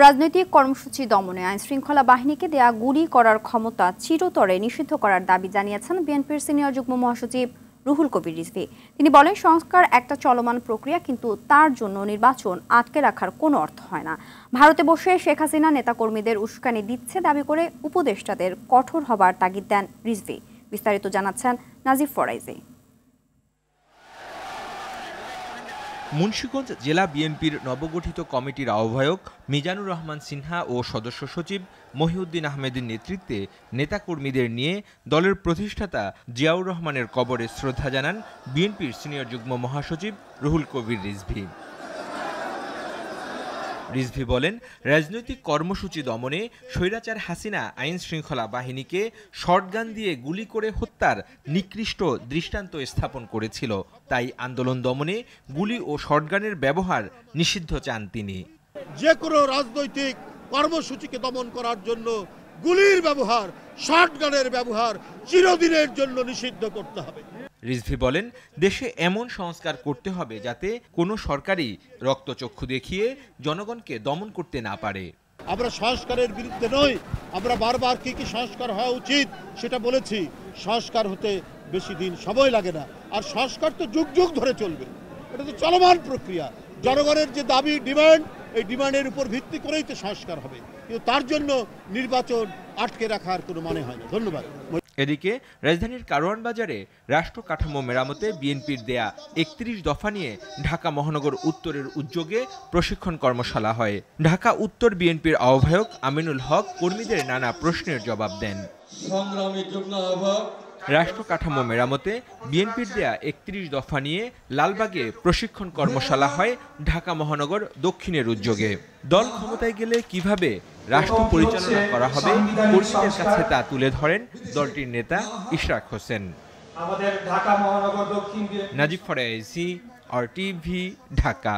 রাজনৈতিক কর্মসূচি দমনে আইনশৃঙ্খলা বাহিনীকে দেয়া গুলি করার ক্ষমতা চিরতরে নিষিদ্ধ করার দাবি জানিয়েছেন বিএনপির সিনিয়র যুগ্ম মহাসচিব রুহুল কবির রিজভী। তিনি বলেন, সংস্কার একটা চলমান প্রক্রিয়া, কিন্তু তার জন্য নির্বাচন আটকে রাখার কোনো অর্থ হয় না। ভারতে বসে শেখ হাসিনা নেতাকর্মীদের উস্কানি দিচ্ছে দাবি করে উপদেষ্টাদের কঠোর হবার তাগিদ দেন রিজভী। বিস্তারিত জানাচ্ছেন নাজিফ ফরাইজি। মুন্সিগঞ্জ জেলা বিএনপির নবগঠিত কমিটির আহ্বায়ক মিজানুর রহমান সিনহা ও সদস্য সচিব মহিউদ্দিন আহমেদের নেতৃত্বে নেতাকর্মীদের নিয়ে দলের প্রতিষ্ঠাতা জিয়াউর রহমানের কবরে শ্রদ্ধা জানান বিএনপির সিনিয়র যুগ্ম মহাসচিব রুহুল কবির রিজভী। রিজভী বলেন, রাজনৈতিক কর্মসূচি দমনে স্বৈরাচার হাসিনা আইন শৃঙ্খলা বাহিনীকে শর্টগান দিয়ে গুলি করে হত্যার নিকৃষ্ট দৃষ্টান্ত স্থাপন করেছিল। তাই আন্দোলন দমনে গুলি ও শর্টগানের ব্যবহার নিষিদ্ধ চান তিনি। যে কোনো রাজনৈতিক কর্মসূচিকে দমন করার জন্য গুলির ব্যবহার, শর্টগানের ব্যবহার চিরদিনের জন্য নিষিদ্ধ করতে হবে। রিজভী বলেন, দেশে এমন সংস্কার করতে হবে যাতে কোনো সরকারই রক্তচক্ষু দেখিয়ে জনগণকে দমন করতে না পারে। আমরা সংস্কারের বিরুদ্ধে নই, আমরা বারবার কি সংস্কার হওয়া উচিত সেটা বলেছি। সংস্কার হতে বেশি দিন সময় লাগে না, আর সংস্কার তো যুগ যুগ ধরে চলবে, এটা তো চলমান প্রক্রিয়া। জনগণের যে দাবি, ডিমান্ড, এই ডিমান্ডের উপর ভিত্তি করেই তো সংস্কার হবে, কিন্তু তার জন্য নির্বাচন আটকে রাখার কোনো মানে হয় না। ধন্যবাদ। এদিকে রাজধানীর কারওয়ান বাজারে রাষ্ট্র কাঠামো মেরামতে বিএনপির দেয়া ৩১ দফা নিয়ে ঢাকা মহানগর উত্তরের উদ্যোগে প্রশিক্ষণ কর্মশালা হয়। ঢাকা উত্তর বিএনপির আহ্বায়ক আমিনুল হক কর্মীদের নানা প্রশ্নের জবাব দেন। রাষ্ট্র কাঠামো মেরামতে বিএনপির দেয়া ৩১ দফা নিয়ে লালবাগে প্রশিক্ষণ কর্মশালা হয় ঢাকা মহানগর দক্ষিণের উদ্যোগে। দল ক্ষমতায় গেলে কিভাবে রাষ্ট্র পরিচালনা করা হবে কর্মীদের কাছে তা তুলে ধরেন দলটির নেতা ইশরাক হোসেন। নাজিফ ফরাইজি, RTV, ঢাকা।